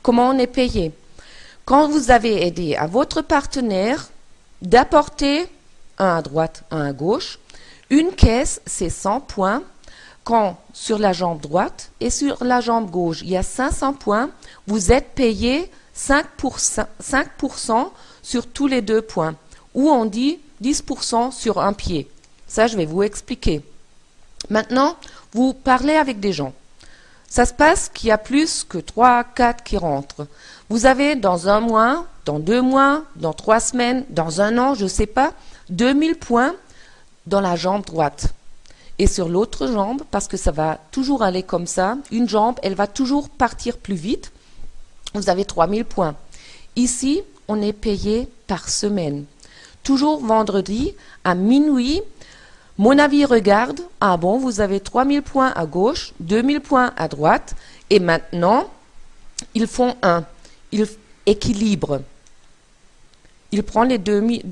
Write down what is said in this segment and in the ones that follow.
comment on est payé? Quand vous avez aidé à votre partenaire d'apporter un à droite, un à gauche, une caisse, c'est 100 points. Quand sur la jambe droite et sur la jambe gauche, il y a 500 points, vous êtes payé 5% sur tous les 2 points. Ou on dit 10% sur un pied. Ça, je vais vous expliquer. Maintenant, vous parlez avec des gens. Ça se passe qu'il y a plus que 3, 4 qui rentrent. Vous avez dans un mois, dans 2 mois, dans 3 semaines, dans un an, je ne sais pas, 2000 points dans la jambe droite. Et sur l'autre jambe, parce que ça va toujours aller comme ça, une jambe, elle va toujours partir plus vite, vous avez 3000 points. Ici, on est payé par semaine. Toujours vendredi, à minuit, mon avis regarde, ah bon, vous avez 3000 points à gauche, 2000 points à droite, et maintenant, ils font ils équilibrent. Il prend les 2000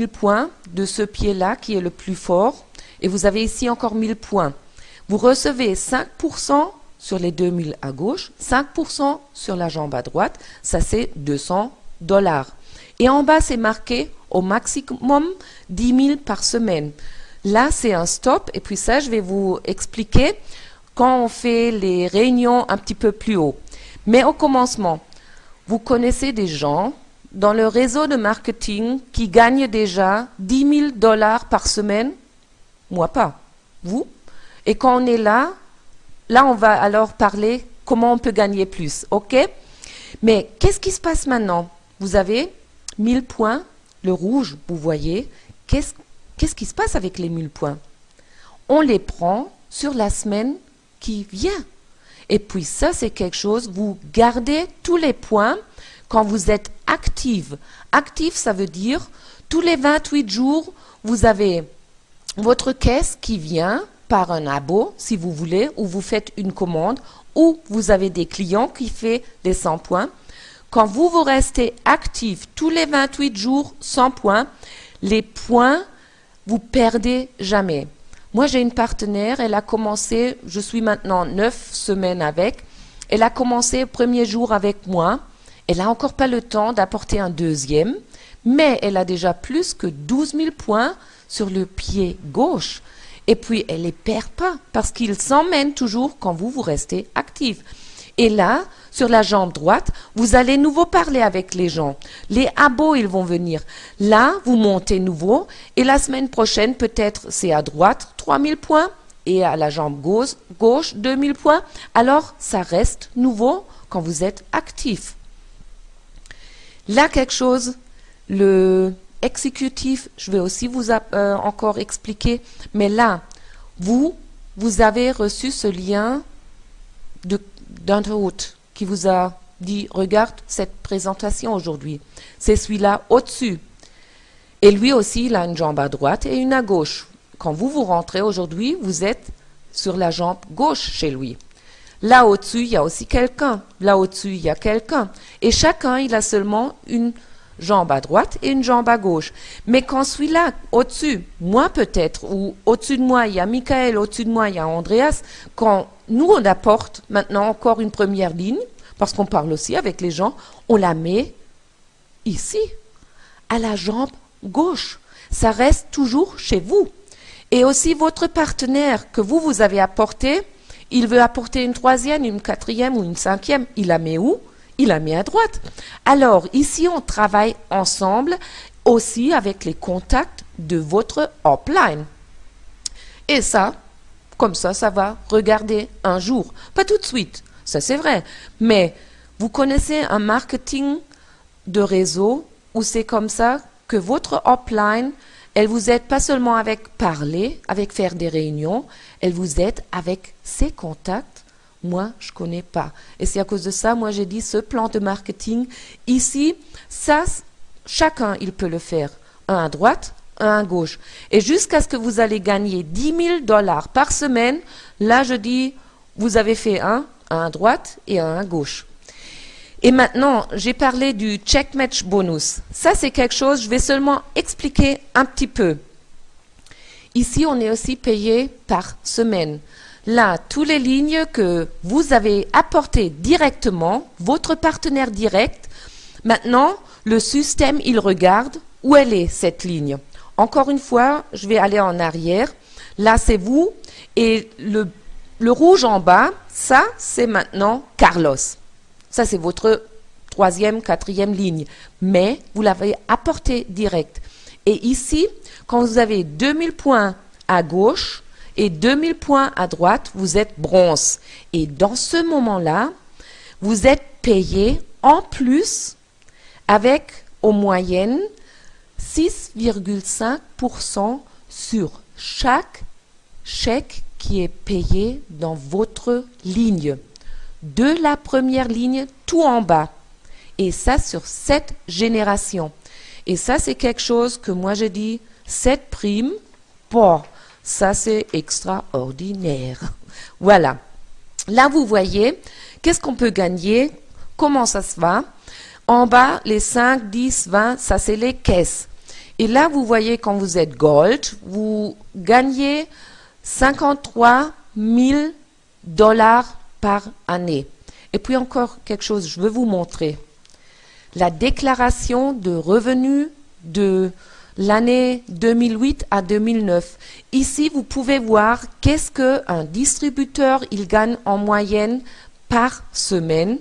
points de ce pied-là qui est le plus fort, et vous avez ici encore 1000 points. Vous recevez 5% sur les 2000 à gauche, 5% sur la jambe à droite, ça c'est $200. Et en bas c'est marqué au maximum 10 000 par semaine. Là c'est un stop, et puis ça je vais vous expliquer quand on fait les réunions un petit peu plus haut. Mais au commencement, vous connaissez des gens dans le réseau de marketing qui gagnent déjà $10 000 par semaine? Moi pas. Vous? Et quand on est là, on va alors parler comment on peut gagner plus. OK? Mais qu'est-ce qui se passe maintenant? Vous avez 1000 points, le rouge, vous voyez. Qu'est-ce qui se passe avec les 1000 points? On les prend sur la semaine qui vient. Et puis ça, c'est quelque chose, vous gardez tous les points quand vous êtes active. Active, ça veut dire tous les 28 jours, vous avez votre caisse qui vient par un abo, si vous voulez, ou vous faites une commande, ou vous avez des clients qui font des 100 points. Quand vous restez actif tous les 28 jours, 100 points, les points, vous perdez jamais. Moi, j'ai une partenaire, elle a commencé, je suis maintenant 9 semaines avec, elle a commencé le premier jour avec moi, elle n'a encore pas le temps d'apporter un deuxième, mais elle a déjà plus que 12 000 points sur le pied gauche. Et puis, elle ne les perd pas, parce qu'il s'emmène toujours quand vous restez actif. Et là, sur la jambe droite, vous allez nouveau parler avec les gens. Les abos, ils vont venir. Là, vous montez nouveau, et la semaine prochaine, peut-être, c'est à droite, 3000 points, et à la jambe gauche 2000 points. Alors, ça reste nouveau quand vous êtes actif. Là, quelque chose, le exécutif, je vais aussi vous encore expliquer, mais là, vous avez reçu ce lien d'un hôte qui vous a dit, regarde cette présentation aujourd'hui. C'est celui-là au-dessus. Et lui aussi, il a une jambe à droite et une à gauche. Quand vous rentrez aujourd'hui, vous êtes sur la jambe gauche chez lui. Là au-dessus, il y a aussi quelqu'un. Là au-dessus, il y a quelqu'un. Et chacun, il a seulement une jambe à droite et une jambe à gauche. Mais quand celui-là, au-dessus, moi peut-être, ou au-dessus de moi, il y a Michael, au-dessus de moi, il y a Andreas, quand nous, on apporte maintenant encore une première ligne, parce qu'on parle aussi avec les gens, on la met ici, à la jambe gauche. Ça reste toujours chez vous. Et aussi votre partenaire que vous avez apporté, il veut apporter une troisième, une quatrième ou une cinquième, il la met où? Il la met à droite. Alors, ici, on travaille ensemble aussi avec les contacts de votre upline. Et ça, comme ça va regarder un jour. Pas tout de suite, ça c'est vrai. Mais vous connaissez un marketing de réseau où c'est comme ça que votre upline, elle vous aide pas seulement avec parler, avec faire des réunions, elle vous aide avec ses contacts. Moi, je connais pas. Et c'est à cause de ça, moi j'ai dit ce plan de marketing, ici, ça, chacun, il peut le faire. Un à droite, un à gauche. Et jusqu'à ce que vous allez gagner $10 000 par semaine, là je dis, vous avez fait un à droite et un à gauche. Et maintenant, j'ai parlé du check match bonus. Ça, c'est quelque chose, je vais seulement expliquer un petit peu. Ici, on est aussi payé par semaine. Là, toutes les lignes que vous avez apportées directement, votre partenaire direct, maintenant, le système, il regarde où elle est, cette ligne. Encore une fois, je vais aller en arrière. Là, c'est vous. Et le rouge en bas, ça, c'est maintenant Carlos. Ça, c'est votre troisième, quatrième ligne. Mais vous l'avez apporté direct. Et ici, quand vous avez 2000 points à gauche et 2000 points à droite, vous êtes bronze. Et dans ce moment-là, vous êtes payé en plus avec, aux moyennes, 6,5% sur chaque chèque qui est payé dans votre ligne. De la première ligne, tout en bas. Et ça sur 7 générations. Et ça, c'est quelque chose que moi, je dis, cette prime, bon, ça, c'est extraordinaire. Voilà. Là, vous voyez, qu'est-ce qu'on peut gagner? Comment ça se va? En bas, les 5, 10, 20, ça, c'est les caisses. Et là, vous voyez, quand vous êtes gold, vous gagnez 53 000 $ par année. Et puis encore quelque chose, je veux vous montrer. La déclaration de revenus de l'année 2008 à 2009. Ici, vous pouvez voir qu'est-ce qu'un distributeur il gagne en moyenne par semaine.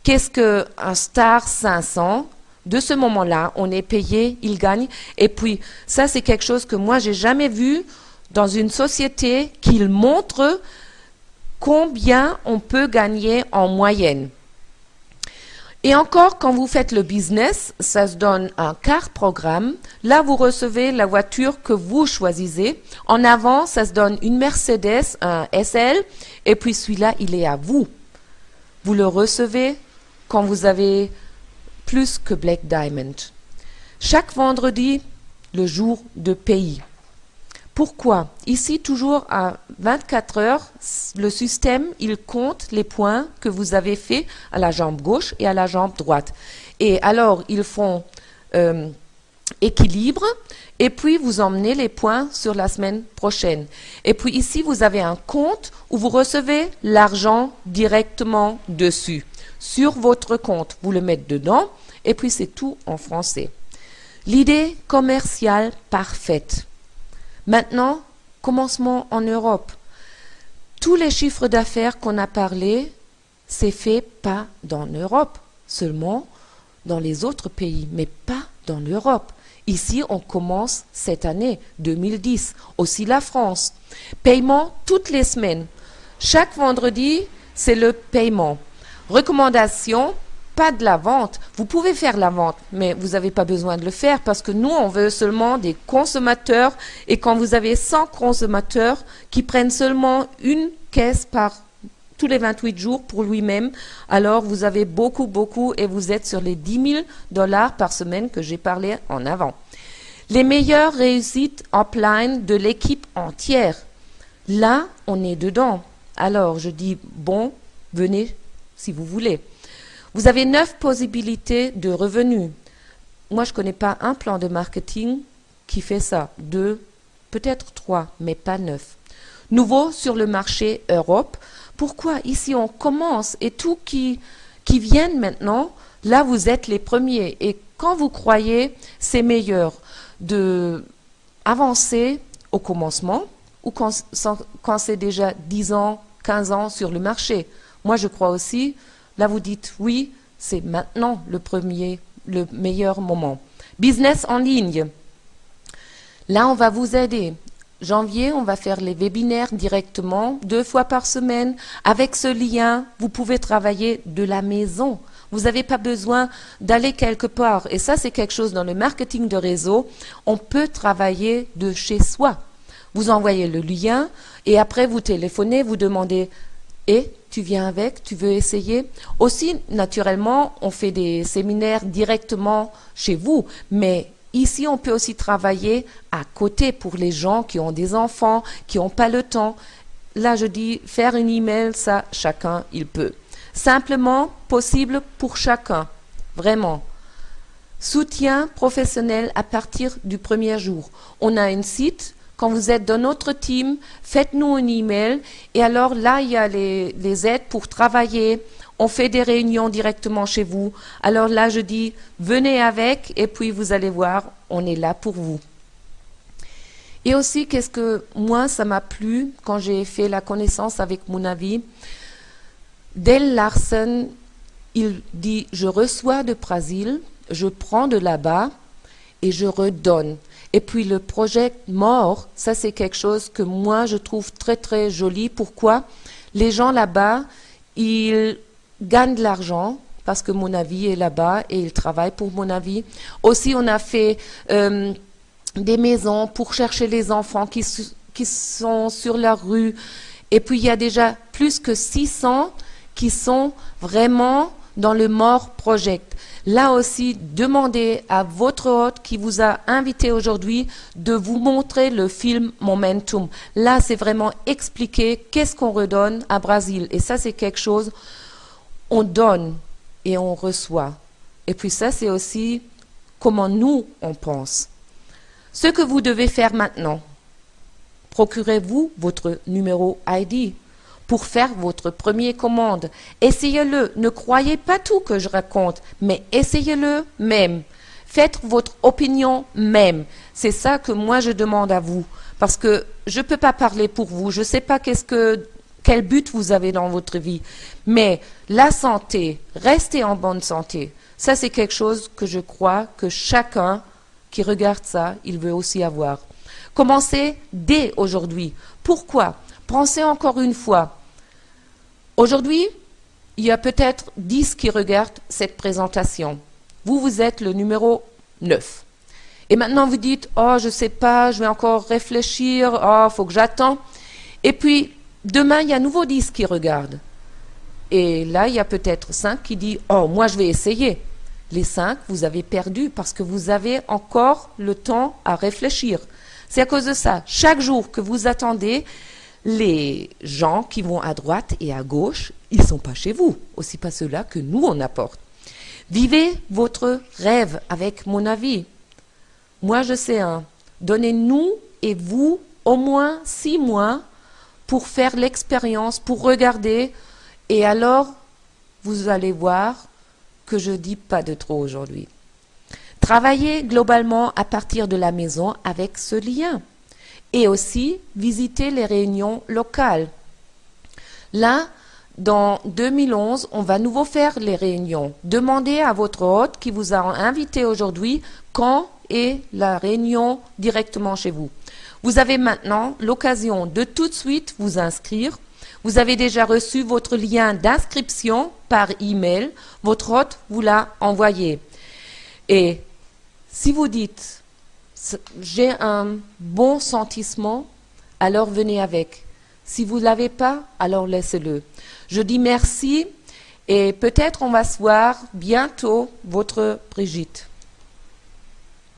Qu'est-ce qu'un Star 500, de ce moment-là, on est payé, il gagne. Et puis, ça, c'est quelque chose que moi, j'ai jamais vu dans une société qu'il montre combien on peut gagner en moyenne. Et encore, quand vous faites le business, ça se donne un car programme. Là, vous recevez la voiture que vous choisissez. En avant, ça se donne une Mercedes, un SL, et puis celui-là, il est à vous. Vous le recevez quand vous avez plus que Black Diamond. Chaque vendredi, le jour de pays. Pourquoi? Ici, toujours à 24 heures, le système, il compte les points que vous avez faits à la jambe gauche et à la jambe droite. Et alors, ils font équilibre, et puis vous emmenez les points sur la semaine prochaine. Et puis ici, vous avez un compte où vous recevez l'argent directement dessus. Sur votre compte, vous le mettez dedans, et puis c'est tout en français. L'idée commerciale parfaite. Maintenant, commencement en Europe. Tous les chiffres d'affaires qu'on a parlé, c'est fait pas dans l'Europe, seulement dans les autres pays, mais pas dans l'Europe. Ici, on commence cette année, 2010, aussi la France. Paiement toutes les semaines. Chaque vendredi, c'est le paiement. Recommandation, pas de la vente. Vous pouvez faire la vente, mais vous n'avez pas besoin de le faire parce que nous, on veut seulement des consommateurs. Et quand vous avez 100 consommateurs qui prennent seulement une caisse par tous les 28 jours pour lui-même, alors vous avez beaucoup et vous êtes sur les 10 000 $ par semaine que j'ai parlé en avant. Les meilleures réussites offline de l'équipe entière. Là, on est dedans. Alors, je dis, bon, venez si vous voulez. Vous avez 9 possibilités de revenus. Moi, je ne connais pas un plan de marketing qui fait ça. 2, peut-être 3, mais pas 9. Nouveau sur le marché Europe. Pourquoi ici on commence et tout qui viennent maintenant, là vous êtes les premiers. Et quand vous croyez, c'est meilleur de avancer au commencement ou quand c'est déjà 10 ans, 15 ans sur le marché. Moi, je crois aussi, là vous dites oui, c'est maintenant le meilleur moment. Business en ligne. Là, on va vous aider. Janvier, on va faire les webinaires directement, 2 fois par semaine. Avec ce lien, vous pouvez travailler de la maison. Vous n'avez pas besoin d'aller quelque part. Et ça, c'est quelque chose dans le marketing de réseau. On peut travailler de chez soi. Vous envoyez le lien et après, vous téléphonez, vous demandez « Et tu viens avec, tu veux essayer ?» Aussi, naturellement, on fait des séminaires directement chez vous, mais ici, on peut aussi travailler à côté pour les gens qui ont des enfants, qui n'ont pas le temps. Là, je dis, faire un email, ça, chacun, il peut. Simplement, possible pour chacun. Vraiment. Soutien professionnel à partir du premier jour. On a un site, quand vous êtes dans notre team, faites-nous un email. Et alors là, il y a les aides pour travailler. On fait des réunions directement chez vous. Alors là, je dis, venez avec et puis vous allez voir, on est là pour vous. Et aussi, qu'est-ce que moi, ça m'a plu quand j'ai fait la connaissance avec Monavi. Dale Larsen, il dit, je reçois de Brésil, je prends de là-bas et je redonne. Et puis le projet MORE, ça c'est quelque chose que moi je trouve très très joli. Pourquoi? Les gens là-bas, ils gagnent de l'argent parce que Monavi est là-bas et ils travaillent pour Monavi. Aussi, on a fait des maisons pour chercher les enfants qui sont sur la rue. Et puis il y a déjà plus que 600 qui sont vraiment dans le MORE Project. Là aussi, demandez à votre hôte qui vous a invité aujourd'hui de vous montrer le film Momentum. Là, c'est vraiment expliquer qu'est-ce qu'on redonne à Brésil. Et ça, c'est quelque chose, on donne et on reçoit. Et puis ça, c'est aussi comment nous, on pense. Ce que vous devez faire maintenant, procurez-vous votre numéro ID pour faire votre première commande. Essayez-le. Ne croyez pas tout que je raconte, mais essayez-le même. Faites votre opinion même. C'est ça que moi je demande à vous. Parce que je ne peux pas parler pour vous. Je ne sais pas quel but vous avez dans votre vie. Mais la santé, restez en bonne santé. Ça, c'est quelque chose que je crois que chacun qui regarde ça, il veut aussi avoir. Commencez dès aujourd'hui. Pourquoi? Pensez encore une fois. Aujourd'hui, il y a peut-être 10 qui regardent cette présentation. Vous, vous êtes le numéro 9. Et maintenant, vous dites, oh, je ne sais pas, je vais encore réfléchir, oh, il faut que j'attends. Et puis, demain, il y a à nouveau 10 qui regardent. Et là, il y a peut-être 5 qui disent, oh, moi, je vais essayer. Les 5, vous avez perdu parce que vous avez encore le temps à réfléchir. C'est à cause de ça. Chaque jour que vous attendez, les gens qui vont à droite et à gauche, ils ne sont pas chez vous. Aussi pas ceux-là que nous, on apporte. Vivez votre rêve avec Monavi. Moi, je sais un. Donnez-nous et vous au moins 6 mois pour faire l'expérience, pour regarder. Et alors, vous allez voir que je ne dis pas de trop aujourd'hui. Travaillez globalement à partir de la maison avec ce lien. Et aussi visiter les réunions locales. Là, dans 2011, on va nouveau faire les réunions. Demandez à votre hôte qui vous a invité aujourd'hui quand est la réunion directement chez vous. Vous avez maintenant l'occasion de tout de suite vous inscrire. Vous avez déjà reçu votre lien d'inscription par email. Votre hôte vous l'a envoyé. Et si vous dites j'ai un bon sentiment, alors venez avec. Si vous ne l'avez pas, alors laissez-le. Je dis merci et peut-être on va se voir bientôt, votre Brigitte.